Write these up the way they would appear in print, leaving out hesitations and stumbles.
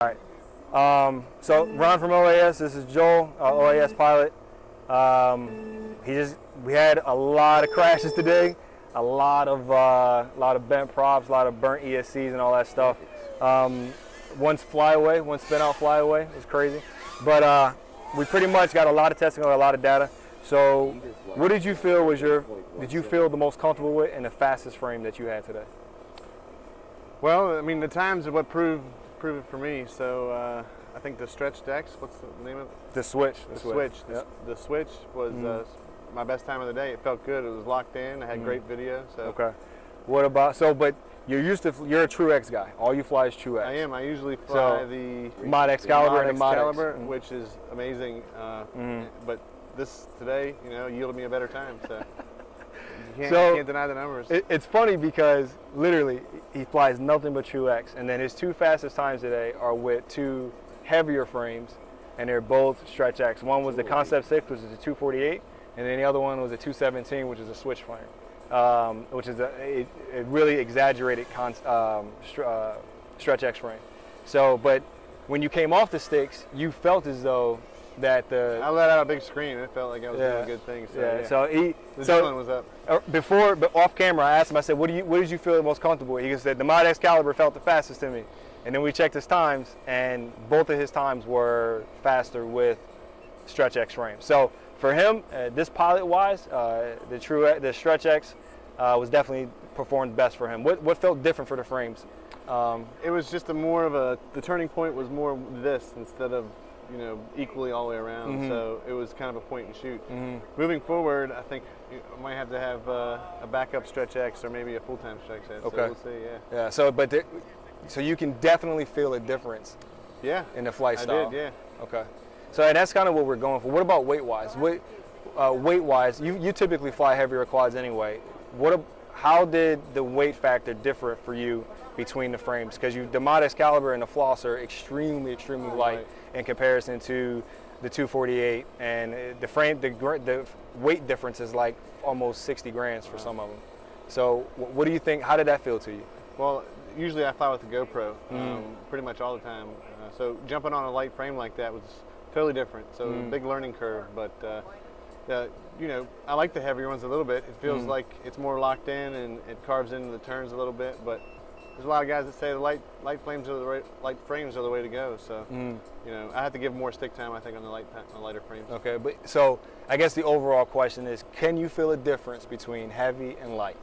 All right. So Ron from OAS. This is Joel, OAS pilot. We had a lot of crashes today, a lot of bent props, a lot of burnt ESCs and all that stuff. One spin out flyaway. It was crazy, but we pretty much got a lot of testing on a lot of data. So, what did you feel was did you feel the most comfortable with and the fastest frame that you had today? Well, I mean, the times are what proved it for me. So I think the stretch decks. What's the name of it? The switch. Yep. The switch was my best time of the day. It felt good. It was locked in. I had great video. So okay. What about but you're a Truex guy. All you fly is Truex. I am. I usually fly the Mod Excalibur and the Mod Excalibur, which is amazing. But this today, yielded me a better time. So. You can't deny the numbers. It's funny because literally he flies nothing but Truex, and then his two fastest times today are with two heavier frames, and they're both Stretch X. One was the Concept 6, which is a 248, and then the other one was a 217, which is a switch frame, which is a really exaggerated Stretch X frame. So, but when you came off the sticks, you felt as though that I let out a big scream. It felt like I was doing good things. So, So the adrenaline was up. But off camera, I asked him. I said, "What did you feel the most comfortable with?" He said, "The Mod Excalibur felt the fastest to me." And then we checked his times, and both of his times were faster with Stretch X frames. So for him, this pilot-wise, the Stretch X was definitely performed best for him. What felt different for the frames? It was just the turning point was more this instead of equally all the way around. So it was kind of a point and shoot. Moving forward, I think I might have to have a backup Stretch X or maybe a full-time Stretch X. Okay. So we'll see. Yeah. Yeah. So you can definitely feel a difference. Yeah. In the flight style. I did. Yeah. Okay. So that's kind of what we're going for. What about weight-wise? Weight-wise, you typically fly heavier quads anyway. How did the weight factor differ for you between the frames? Because the Mod Excalibur and the Floss are extremely light in comparison to the 248, and the weight difference is like almost 60 grams for some of them. So what do you think? How did that feel to you? Well, usually I fly with the GoPro pretty much all the time. So jumping on a light frame like that was totally different. So big learning curve, but I like the heavier ones a little bit. It feels like it's more locked in and it carves into the turns a little bit. But there's a lot of guys that say the light frames are the way to go. So I have to give more stick time, I think, on the lighter frames. Okay, but so I guess the overall question is, can you feel a difference between heavy and light?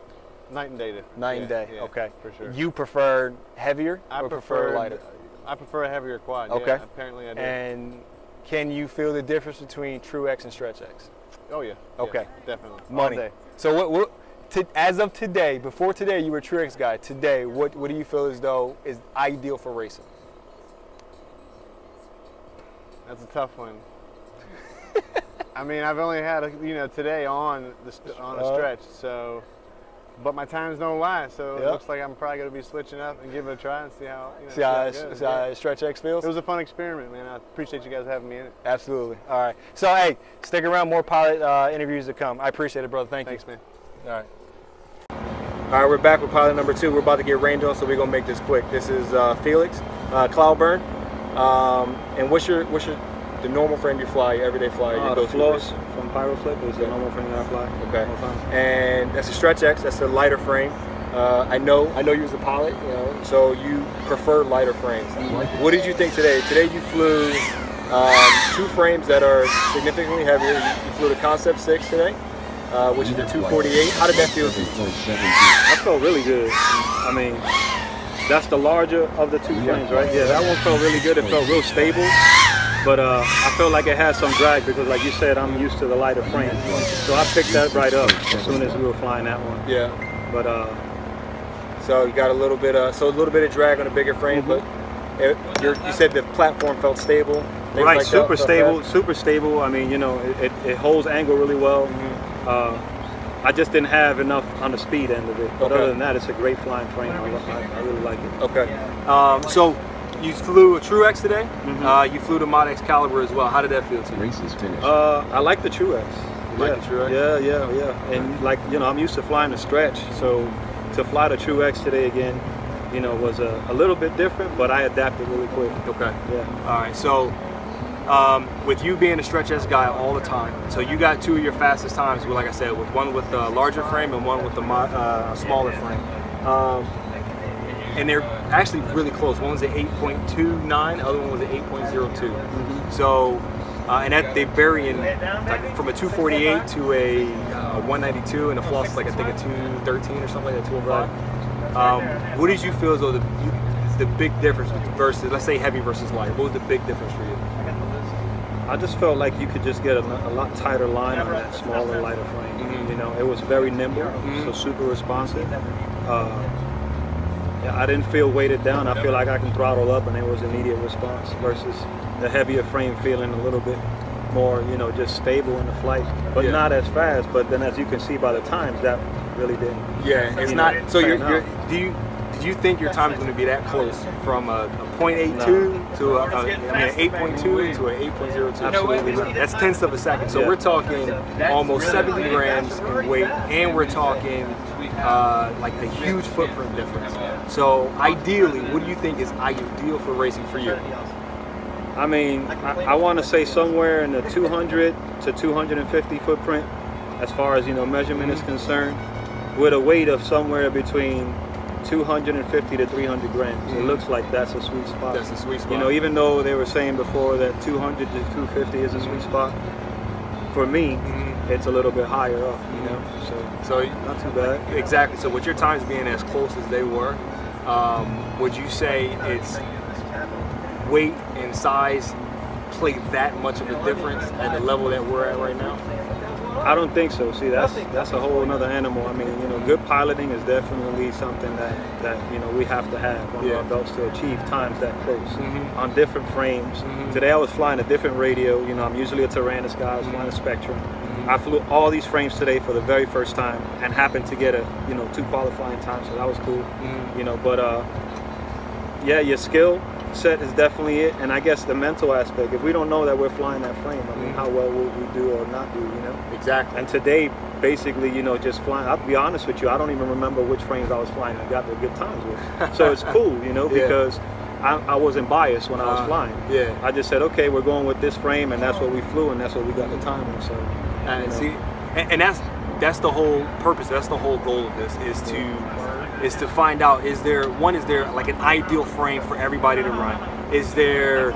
Night and day difference. Night and day. Yeah, okay, for sure. You prefer heavier or prefer lighter? I prefer a heavier quad. Okay. Yeah, apparently I do. And can you feel the difference between Truex and Stretch X? Oh yeah. Okay. Yeah, definitely. Money. All day. So as of today, before today you were a Truex guy. Today, what do you feel as though is ideal for racing? That's a tough one. I mean, I've only had today on a stretch, so. But my times don't lie, so it looks like I'm probably going to be switching up and give it a try and see how how Stretch X feels. It was a fun experiment, man. I appreciate you guys having me in it. Absolutely. All right. So, hey, stick around. More pilot interviews to come. I appreciate it, brother. Thanks, man. All right. All right, we're back with pilot number 2. We're about to get range on, so we're going to make this quick. This is Felix Cloudburn. And what's the normal frame you fly, your everyday fly? The Floss from Pyroflip is the normal frame that I fly. Okay. And that's a Stretch X. That's a lighter frame. I know you as a pilot, so you prefer lighter frames. What did you think today? Today you flew two frames that are significantly heavier. You flew the Concept 6 today, which is the 248. How did that feel to you? I felt really good. I mean, that's the larger of the two frames, right? Yeah, that one felt really good. It felt real stable. But I felt like it had some drag because, like you said, I'm used to the lighter frame. So I picked that right up as soon as we were flying that one. Yeah. But so you got a little bit of drag on a bigger frame, but you said the platform felt stable. Right, like super stable, super stable. I mean, it holds angle really well. I just didn't have enough on the speed end of it. But other than that, it's a great flying frame. I really like it. Okay. So you flew a Truex today. You flew the Mod Excalibur as well. How did that feel to you? Race is finished. I like the Truex. Like the Truex? Yeah. And I'm used to flying the stretch, so to fly the Truex today again, you know, was a little bit different, but I adapted really quick. Okay. Yeah. All right. So, with you being a Stretch X guy all the time, so you got 2 of your fastest times. With, like I said, with one with the larger frame and one with the smaller frame. And they're actually really close. One was at 8.29, the other one was at 8.02. So, and that they vary in like from a 248 to a 192, and the floss is like I think a 213 or something like that, 205. What did you feel as though the big difference versus, let's say, heavy versus light? What was the big difference for you? I just felt like you could just get a lot tighter line on that smaller, lighter frame. You know, it was very nimble, so super responsive. I didn't feel weighted down. I feel like I can throttle up and there was immediate response versus the heavier frame feeling a little bit more, you know, just stable in the flight, but not as fast. But then, as you can see by the times, that really didn't. Yeah, it's not. So did you think your time is going to be that close from a 0.82 to an 8.2 to an 8.02? Absolutely not. That's tenths of a second. So we're talking almost 70 grams in weight, and we're talking like a huge footprint difference. So ideally, what do you think is ideal for racing for you? I mean, I want to say somewhere in the 200 to 250 footprint, as far as, you know, measurement is concerned, with a weight of somewhere between 250 to 300 grams. It looks like that's a sweet spot. That's a sweet spot. You know, even though they were saying before that 200 to 250 is a sweet spot, for me, it's a little bit higher up, you know, so not too bad. Exactly. So with your times being as close as they were, would you say it's weight and size play that much of a difference at the level that we're at right now? I don't think so. See, that's a whole other animal. I mean, you know, good piloting is definitely something that you know, we have to have on our belts to achieve times that close on different frames. Today I was flying a different radio. You know, I'm usually a Taranis guy. I was flying a Spectrum. I flew all these frames today for the very first time and happened to get 2 qualifying times, so that was cool. You know, but yeah, your skill set is definitely it, and I guess the mental aspect. If we don't know that we're flying that frame, I mean, how well will we do or not do, you know? Exactly. And today, basically, you know, just flying, I'll be honest with you, I don't even remember which frames I was flying. I got the good times with. So it's cool, you know, because I wasn't biased when I was flying. I just said, okay, we're going with this frame, and that's what we flew, and that's what we got the time on. So, and see, and that's the whole purpose. That's the whole goal of this is to find out, is there like an ideal frame for everybody to run? Is there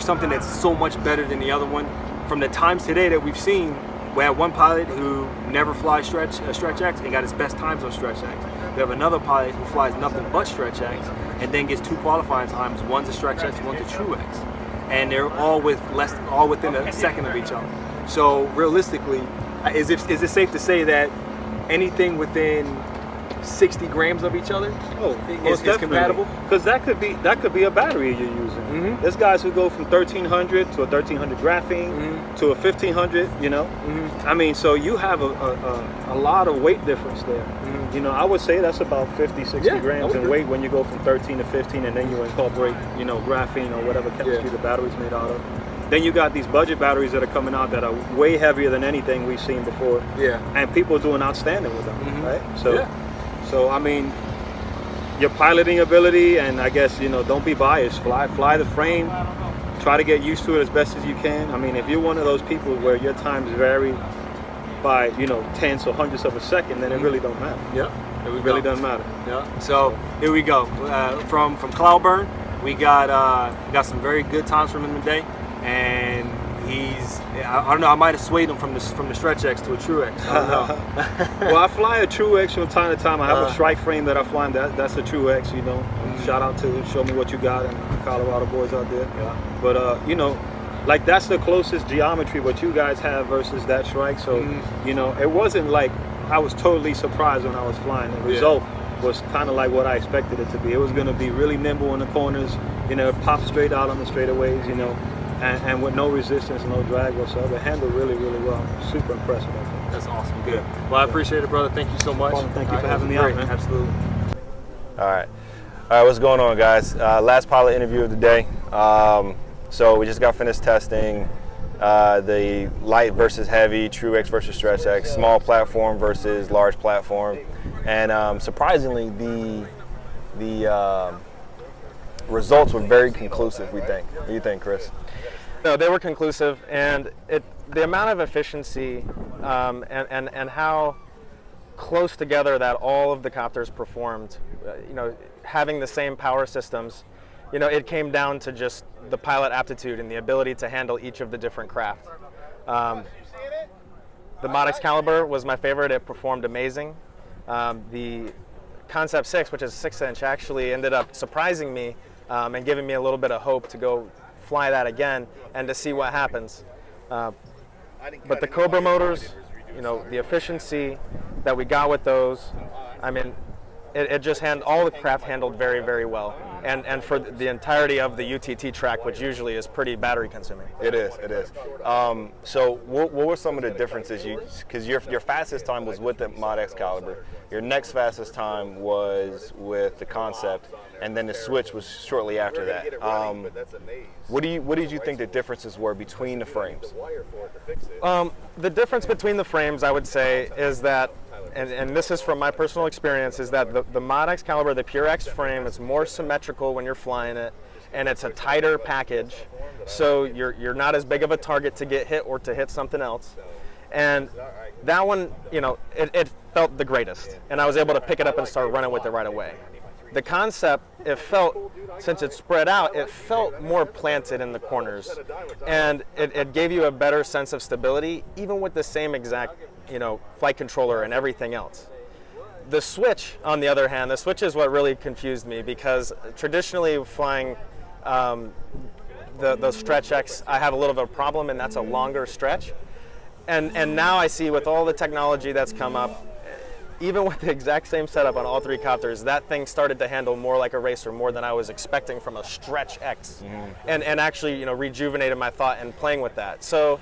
something that's so much better than the other one? From the times today that we've seen, we have one pilot who never flies Stretch X and got his best times on Stretch X. We have another pilot who flies nothing but Stretch X and then gets 2 qualifying times. One's a Stretch X, one's a True X, and they're all within a second of each other. So realistically, is it safe to say that anything within 60 grams of each other is compatible? Because that could be a battery you're using. There's guys who go from 1300 to a 1300 graphene to a 1500, you know. I mean, so you have a lot of weight difference there. You know, I would say that's about 50, 60 grams in weight when you go from 13 to 15, and then you incorporate, you know, graphene or whatever chemistry the battery's made out of. Then you got these budget batteries that are coming out that are way heavier than anything we've seen before. And people are doing outstanding with them, right? So I mean, your piloting ability, and I guess, you know, don't be biased. Fly the frame. Try to get used to it as best as you can. I mean, if you're one of those people where your times vary by, you know, tenths or hundredths of a second, then it really don't matter. It really doesn't matter. So here we go. From Cloudburn, we got some very good times from him today, and I don't know, I might have swayed him from the Stretch X to a True X. I don't know. Well, I fly a True X from time to time. I have a strike frame that I fly, that's a True X, you know. Shout out to Show Me What You Got and the Colorado boys out there. But, you know, like, that's the closest geometry what you guys have versus that strike. So, you know, it wasn't like I was totally surprised when I was flying. The result was kind of like what I expected it to be. It was going to be really nimble in the corners, you know, pop straight out on the straightaways, you know. And with no resistance, no drag whatsoever. Handled really, really well. Super impressed with that. That's awesome. Good. Well, I appreciate it, brother. Thank you so much. Thank you for having me out, man. Absolutely. All right, what's going on, guys? Last pilot interview of the day. So we just got finished testing the light versus heavy, True X versus Stretch X, small platform versus large platform. And surprisingly, the results were very conclusive, we think. What do you think, Chris? No, they were conclusive, and the amount of efficiency and how close together that all of the copters performed, having the same power systems, it came down to just the pilot aptitude and the ability to handle each of the different craft. The Mod Excalibur was my favorite. It performed amazing. The Concept 6, which is 6-inch, actually ended up surprising me and giving me a little bit of hope to go fly that again and to see what happens. But the Cobra motors, the efficiency that we got with those, I mean, it just all the craft handled very, very well. And for the entirety of the UTT track, which usually is pretty battery consuming. It is. So what were some of the differences? Because your fastest time was with the Mod Excalibur. Your next fastest time was with the Concept, and then the Switch was shortly after that. What did you think the differences were between the frames? The difference between the frames, I would say, is that, and this is from my personal experience, is that the Mod Excalibur, the Pure X frame, is more symmetrical when you're flying it, and it's a tighter package, so you're not as big of a target to get hit or to hit something else. And that one, it felt the greatest, and I was able to pick it up and start running with it right away. The Concept, it felt, since it's spread out, it felt more planted in the corners, and it gave you a better sense of stability, even with the same exact flight controller and everything else. The Switch, on the other hand, the Switch is what really confused me, because traditionally flying the Stretch X, I have a little bit of a problem, and that's a longer stretch. And now I see, with all the technology that's come up, even with the exact same setup on all three copters, that thing started to handle more like a racer, more than I was expecting from a Stretch X, and actually rejuvenated my thought in playing with that. So,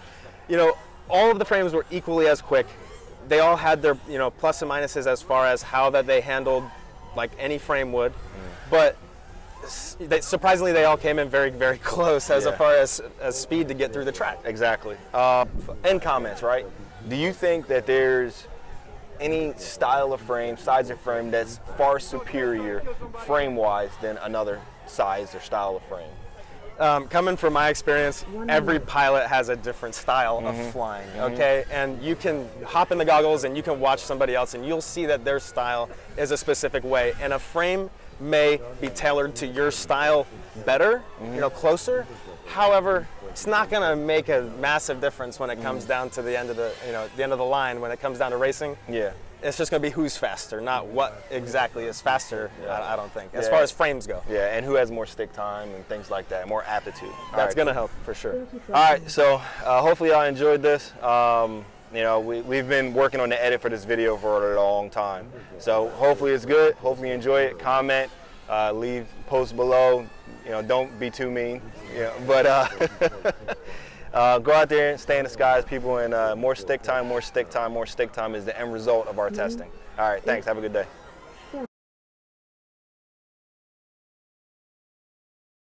all of the frames were equally as quick. They all had their plus and minuses as far as how that they handled like any frame would, but surprisingly they all came in very, very close as far as speed to get through the track. Exactly. End comments, right? Do you think that there's any style of frame, size of frame, that's far superior frame-wise than another size or style of frame? Coming from my experience, every pilot has a different style of flying, okay? And you can hop in the goggles and you can watch somebody else and you'll see that their style is a specific way. And a frame may be tailored to your style better, closer. However, it's not going to make a massive difference when it comes down to the end of the line, when it comes down to racing. Yeah. It's just going to be who's faster, not what exactly is faster, I don't think, as far as frames go. Yeah, and who has more stick time and things like that, more aptitude. That's going to help, for sure. All right, so hopefully y'all enjoyed this. We've been working on the edit for this video for a long time. So hopefully it's good. Hopefully you enjoy it. Comment, leave posts below. Don't be too mean. But go out there and stay in the skies, people, and more stick time, more stick time, more stick time is the end result of our testing. All right, thanks. Have a good day.